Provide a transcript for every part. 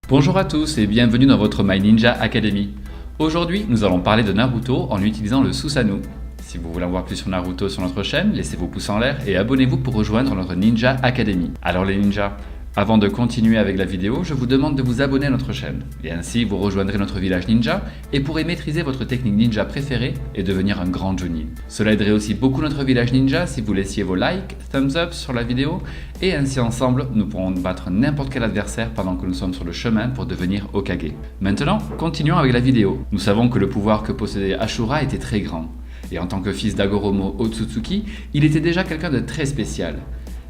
Bonjour à tous et bienvenue dans votre My Ninja Academy. Aujourd'hui, nous allons parler de Naruto en utilisant le Susanoo. Si vous voulez en voir plus sur Naruto sur notre chaîne, laissez vos pouces en l'air et abonnez-vous pour rejoindre notre Ninja Academy. Alors les ninjas, avant de continuer avec la vidéo, je vous demande de vous abonner à notre chaîne. Et ainsi, vous rejoindrez notre village ninja et pourrez maîtriser votre technique ninja préférée et devenir un grand Jonin. Cela aiderait aussi beaucoup notre village ninja si vous laissiez vos likes, thumbs up sur la vidéo et ainsi ensemble, nous pourrons battre n'importe quel adversaire pendant que nous sommes sur le chemin pour devenir Hokage. Maintenant, continuons avec la vidéo. Nous savons que le pouvoir que possédait Ashura était très grand. Et en tant que fils d'Hagoromo Otsutsuki, il était déjà quelqu'un de très spécial.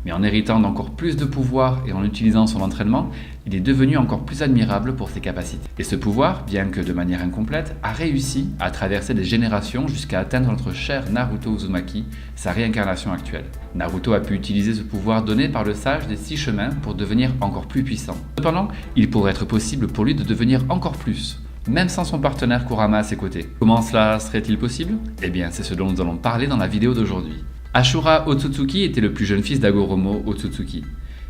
Mais en héritant d'encore plus de pouvoir et en utilisant son entraînement, il est devenu encore plus admirable pour ses capacités. Et ce pouvoir, bien que de manière incomplète, a réussi à traverser des générations jusqu'à atteindre notre cher Naruto Uzumaki, sa réincarnation actuelle. Naruto a pu utiliser ce pouvoir donné par le sage des 6 chemins pour devenir encore plus puissant. Cependant, il pourrait être possible pour lui de devenir encore plus, même sans son partenaire Kurama à ses côtés. Comment cela serait-il possible? Eh bien, c'est ce dont nous allons parler dans la vidéo d'aujourd'hui. Ashura Otsutsuki était le plus jeune fils d'Hagoromo Otsutsuki.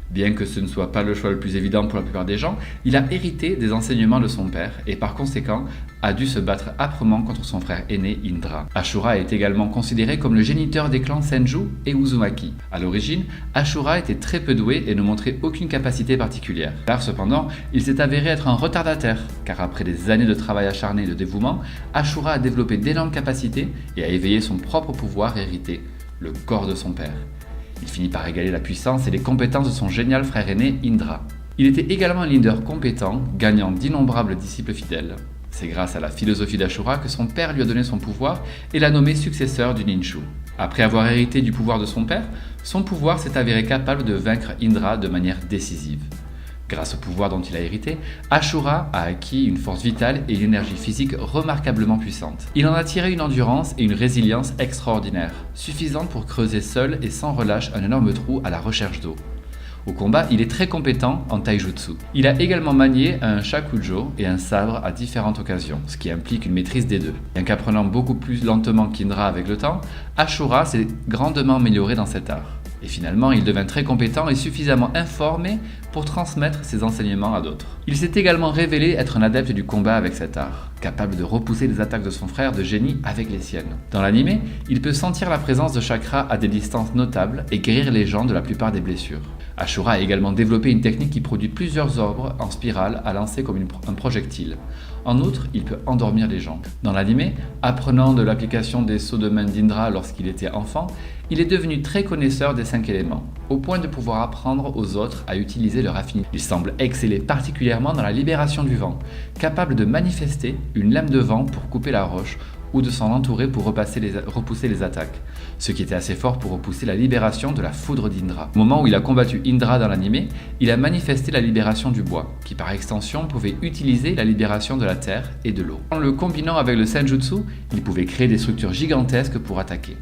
Bien que ce ne soit pas le choix le plus évident pour la plupart des gens, il a hérité des enseignements de son père et par conséquent a dû se battre âprement contre son frère aîné Indra. Ashura est également considéré comme le géniteur des clans Senju et Uzumaki. À l'origine, Ashura était très peu doué et ne montrait aucune capacité particulière. Cependant, il s'est avéré être un retardataire, car après des années de travail acharné et de dévouement, Ashura a développé d'énormes capacités et a éveillé son propre pouvoir hérité, le corps de son père. Il finit par égaler la puissance et les compétences de son génial frère aîné Indra. Il était également un leader compétent, gagnant d'innombrables disciples fidèles. C'est grâce à la philosophie d'Ashura que son père lui a donné son pouvoir et l'a nommé successeur du Ninshu. Après avoir hérité du pouvoir de son père, son pouvoir s'est avéré capable de vaincre Indra de manière décisive. Grâce au pouvoir dont il a hérité, Ashura a acquis une force vitale et une énergie physique remarquablement puissante. Il en a tiré une endurance et une résilience extraordinaires, suffisantes pour creuser seul et sans relâche un énorme trou à la recherche d'eau. Au combat, il est très compétent en taijutsu. Il a également manié un shakujo et un sabre à différentes occasions, ce qui implique une maîtrise des deux. Bien qu'apprenant beaucoup plus lentement qu'Indra avec le temps, Ashura s'est grandement amélioré dans cet art. Et finalement, il devint très compétent et suffisamment informé pour transmettre ses enseignements à d'autres. Il s'est également révélé être un adepte du combat avec cet art, capable de repousser les attaques de son frère de génie avec les siennes. Dans l'anime, il peut sentir la présence de chakra à des distances notables et guérir les gens de la plupart des blessures. Ashura a également développé une technique qui produit plusieurs orbes en spirale à lancer comme un projectile. En outre, il peut endormir les gens. Dans l'anime, apprenant de l'application des sauts de main d'Indra lorsqu'il était enfant, il est devenu très connaisseur des 5 éléments, au point de pouvoir apprendre aux autres à utiliser leur affinité. Il semble exceller particulièrement dans la libération du vent, capable de manifester une lame de vent pour couper la roche ou de s'en entourer pour repousser les attaques, ce qui était assez fort pour repousser la libération de la foudre d'Indra. Au moment où il a combattu Indra dans l'anime, il a manifesté la libération du bois, qui par extension pouvait utiliser la libération de la terre et de l'eau. En le combinant avec le senjutsu, il pouvait créer des structures gigantesques pour attaquer.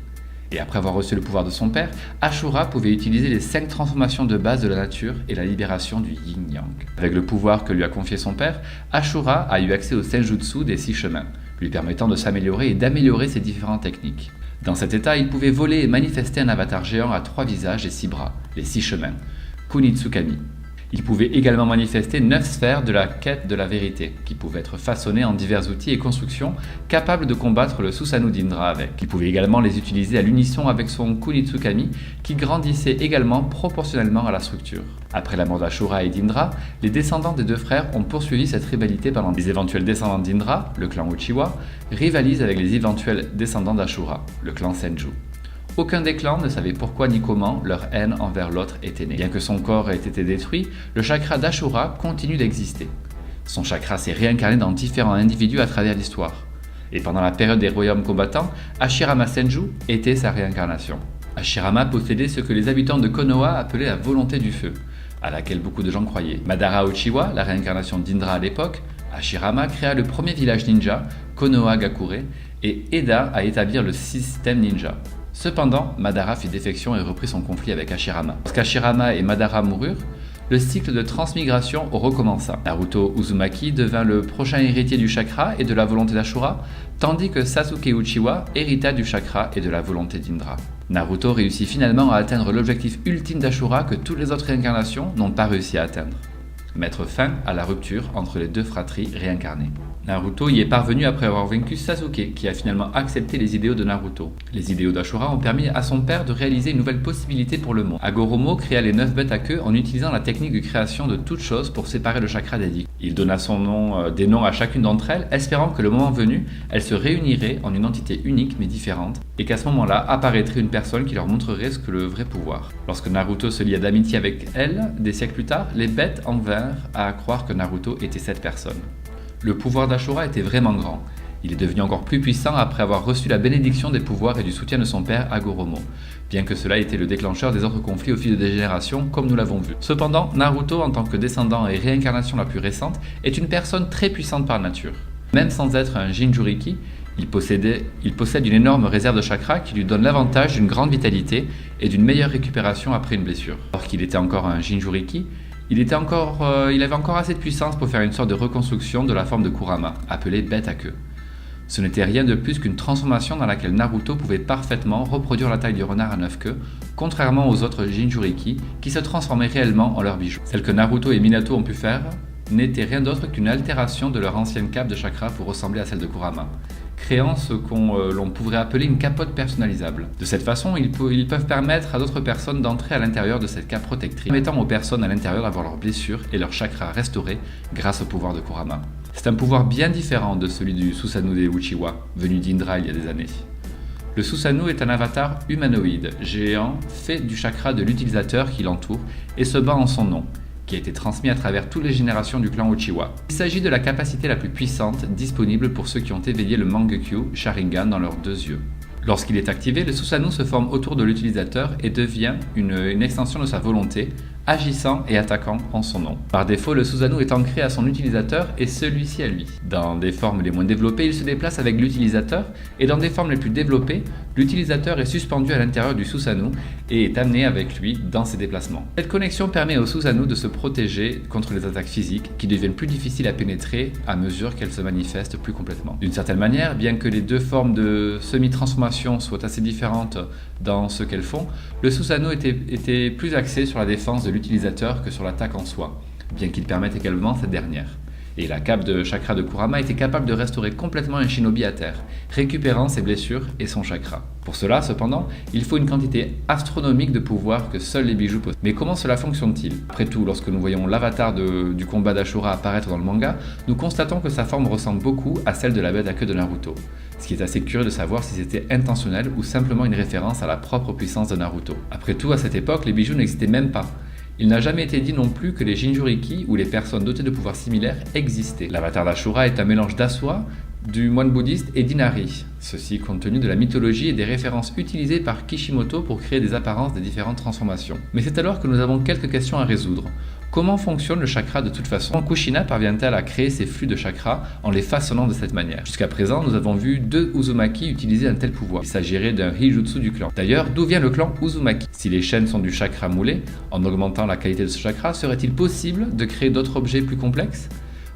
Et après avoir reçu le pouvoir de son père, Ashura pouvait utiliser les 5 transformations de base de la nature et la libération du yin-yang. Avec le pouvoir que lui a confié son père, Ashura a eu accès au senjutsu des 6 chemins, lui permettant de s'améliorer et d'améliorer ses différentes techniques. Dans cet état, il pouvait voler et manifester un avatar géant à 3 visages et 6 bras, les 6 chemins, Kunitsukami. Il pouvait également manifester 9 sphères de la quête de la vérité, qui pouvaient être façonnées en divers outils et constructions capables de combattre le Susanoo d'Indra avec. Il pouvait également les utiliser à l'unisson avec son Kunitsukami, qui grandissait également proportionnellement à la structure. Après la mort d'Ashura et d'Indra, les descendants des 2 frères ont poursuivi cette rivalité pendant les éventuels descendants d'Indra, le clan Uchiwa, rivalisent avec les éventuels descendants d'Ashura, le clan Senju. Aucun des clans ne savait pourquoi ni comment leur haine envers l'autre était née. Bien que son corps ait été détruit, le chakra d'Ashura continue d'exister. Son chakra s'est réincarné dans différents individus à travers l'histoire. Et pendant la période des royaumes combattants, Hashirama Senju était sa réincarnation. Hashirama possédait ce que les habitants de Konoha appelaient la volonté du feu, à laquelle beaucoup de gens croyaient. Madara Uchiwa, la réincarnation d'Indra à l'époque, Hashirama créa le premier village ninja, Konoha Gakure, et aida à établir le système ninja. Cependant, Madara fit défection et reprit son conflit avec Hashirama. Lorsqu'Hashirama et Madara moururent, le cycle de transmigration recommença. Naruto Uzumaki devint le prochain héritier du chakra et de la volonté d'Ashura, tandis que Sasuke Uchiwa hérita du chakra et de la volonté d'Indra. Naruto réussit finalement à atteindre l'objectif ultime d'Ashura que toutes les autres réincarnations n'ont pas réussi à atteindre. mettre fin à la rupture entre les deux fratries réincarnées. Naruto y est parvenu après avoir vaincu Sasuke, qui a finalement accepté les idéaux de Naruto. Les idéaux d'Ashura ont permis à son père de réaliser une nouvelle possibilité pour le monde. Hagoromo créa les 9 bêtes à queue en utilisant la technique de création de toute chose pour séparer le chakra des 10. Il donna des noms à chacune d'entre elles, espérant que le moment venu, elles se réuniraient en une entité unique mais différente, et qu'à ce moment-là apparaîtrait une personne qui leur montrerait ce que le vrai pouvoir. Lorsque Naruto se lia d'amitié avec elle, des siècles plus tard, les bêtes en vinrent à croire que Naruto était cette personne. Le pouvoir d'Ashura était vraiment grand. Il est devenu encore plus puissant après avoir reçu la bénédiction des pouvoirs et du soutien de son père Hagoromo, bien que cela ait été le déclencheur des autres conflits au fil des générations, comme nous l'avons vu. Cependant, Naruto, en tant que descendant et réincarnation la plus récente, est une personne très puissante par nature. Même sans être un Jinchuriki, il possède une énorme réserve de chakra qui lui donne l'avantage d'une grande vitalité et d'une meilleure récupération après une blessure. Alors qu'il était encore un Jinchuriki, il avait encore assez de puissance pour faire une sorte de reconstruction de la forme de Kurama, appelée bête à queue. Ce n'était rien de plus qu'une transformation dans laquelle Naruto pouvait parfaitement reproduire la taille du renard à 9 queues, contrairement aux autres Jinchuriki qui se transformaient réellement en leurs bijoux. Celle que Naruto et Minato ont pu faire n'était rien d'autre qu'une altération de leur ancienne cape de chakra pour ressembler à celle de Kurama, créant ce l'on pourrait appeler une capote personnalisable. De cette façon, ils peuvent permettre à d'autres personnes d'entrer à l'intérieur de cette cape protectrice, permettant aux personnes à l'intérieur d'avoir leurs blessures et leurs chakras restaurés grâce au pouvoir de Kurama. C'est un pouvoir bien différent de celui du Susanoo des Uchiwa, venu d'Indra il y a des années. Le Susanoo est un avatar humanoïde, géant, fait du chakra de l'utilisateur qui l'entoure et se bat en son nom, qui a été transmis à travers toutes les générations du clan Uchiwa. Il s'agit de la capacité la plus puissante disponible pour ceux qui ont éveillé le Mangekyo Sharingan dans leurs deux yeux. Lorsqu'il est activé, le Susanoo se forme autour de l'utilisateur et devient une extension de sa volonté, agissant et attaquant en son nom. Par défaut, le Susanoo est ancré à son utilisateur et celui-ci à lui. Dans des formes les moins développées, il se déplace avec l'utilisateur et dans des formes les plus développées, l'utilisateur est suspendu à l'intérieur du Susanoo et est amené avec lui dans ses déplacements. Cette connexion permet au Susanoo de se protéger contre les attaques physiques qui deviennent plus difficiles à pénétrer à mesure qu'elles se manifestent plus complètement. D'une certaine manière, bien que les deux formes de semi-transformation soient assez différentes dans ce qu'elles font, le Susanoo était plus axé sur la défense de l'utilisateur que sur l'attaque en soi, bien qu'il permette également cette dernière. Et la cape de chakra de Kurama était capable de restaurer complètement un shinobi à terre, récupérant ses blessures et son chakra. Pour cela, cependant, il faut une quantité astronomique de pouvoir que seuls les bijoux possèdent. Mais comment cela fonctionne-t-il? Après tout, lorsque nous voyons l'avatar du combat d'Ashura apparaître dans le manga, nous constatons que sa forme ressemble beaucoup à celle de la bête à queue de Naruto, ce qui est assez curieux de savoir si c'était intentionnel ou simplement une référence à la propre puissance de Naruto. Après tout, à cette époque, les bijoux n'existaient même pas. Il n'a jamais été dit non plus que les Jinchuriki ou les personnes dotées de pouvoirs similaires existaient. L'avatar d'Ashura est un mélange d'Aswa, du moine bouddhiste et d'Inari, ceci compte tenu de la mythologie et des références utilisées par Kishimoto pour créer des apparences des différentes transformations. Mais c'est alors que nous avons quelques questions à résoudre. Comment fonctionne le chakra de toute façon? Comment Kushina parvient-elle à créer ces flux de chakra en les façonnant de cette manière? Jusqu'à présent, nous avons vu 2 Uzumaki utiliser un tel pouvoir. Il s'agirait d'un Hijutsu du clan. D'ailleurs, d'où vient le clan Uzumaki? Si les chaînes sont du chakra moulé, en augmentant la qualité de ce chakra, serait-il possible de créer d'autres objets plus complexes?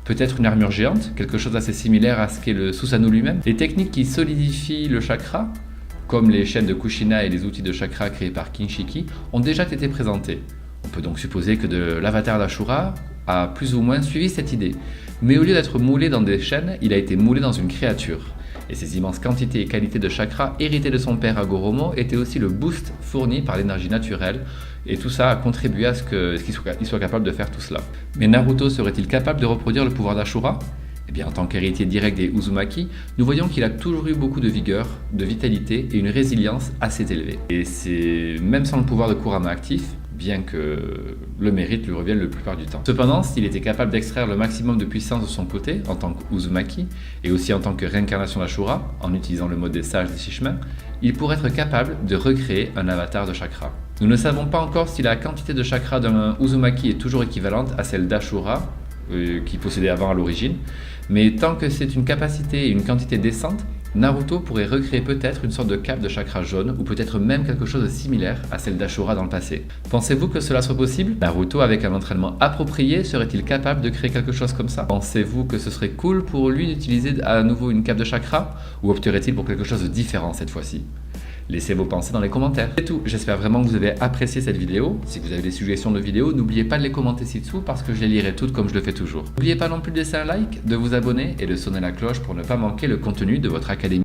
Peut-être une armure géante, quelque chose assez similaire à ce qu'est le Susanoo lui-même. Les techniques qui solidifient le chakra, comme les chaînes de Kushina et les outils de chakra créés par Kinshiki, ont déjà été présentés. On peut donc supposer que l'avatar d'Ashura a plus ou moins suivi cette idée. Mais au lieu d'être moulé dans des chaînes, il a été moulé dans une créature. Et ces immenses quantités et qualités de chakra héritées de son père Hagoromo étaient aussi le boost fourni par l'énergie naturelle, et tout ça a contribué à ce qu'il soit capable de faire tout cela. Mais Naruto serait-il capable de reproduire le pouvoir d'Ashura? Eh bien, en tant qu'héritier direct des Uzumaki, nous voyons qu'il a toujours eu beaucoup de vigueur, de vitalité et une résilience assez élevée. Et c'est même sans le pouvoir de Kurama actif, bien que le mérite lui revienne la plupart du temps. Cependant, s'il était capable d'extraire le maximum de puissance de son côté, en tant qu'Uzumaki, et aussi en tant que réincarnation d'Ashura, en utilisant le mode des sages des six chemins, il pourrait être capable de recréer un avatar de chakra. Nous ne savons pas encore si la quantité de chakra d'un Uzumaki est toujours équivalente à celle d'Ashura, qu'il possédait avant à l'origine, mais tant que c'est une capacité et une quantité décente, Naruto pourrait recréer peut-être une sorte de cape de chakra jaune ou peut-être même quelque chose de similaire à celle d'Ashura dans le passé. Pensez-vous que cela soit possible? Naruto, avec un entraînement approprié, serait-il capable de créer quelque chose comme ça? Pensez-vous que ce serait cool pour lui d'utiliser à nouveau une cape de chakra ou opterait-il pour quelque chose de différent cette fois-ci? Laissez vos pensées dans les commentaires. C'est tout, j'espère vraiment que vous avez apprécié cette vidéo. Si vous avez des suggestions de vidéos, n'oubliez pas de les commenter ci-dessous parce que je les lirai toutes comme je le fais toujours. N'oubliez pas non plus de laisser un like, de vous abonner et de sonner la cloche pour ne pas manquer le contenu de votre académie.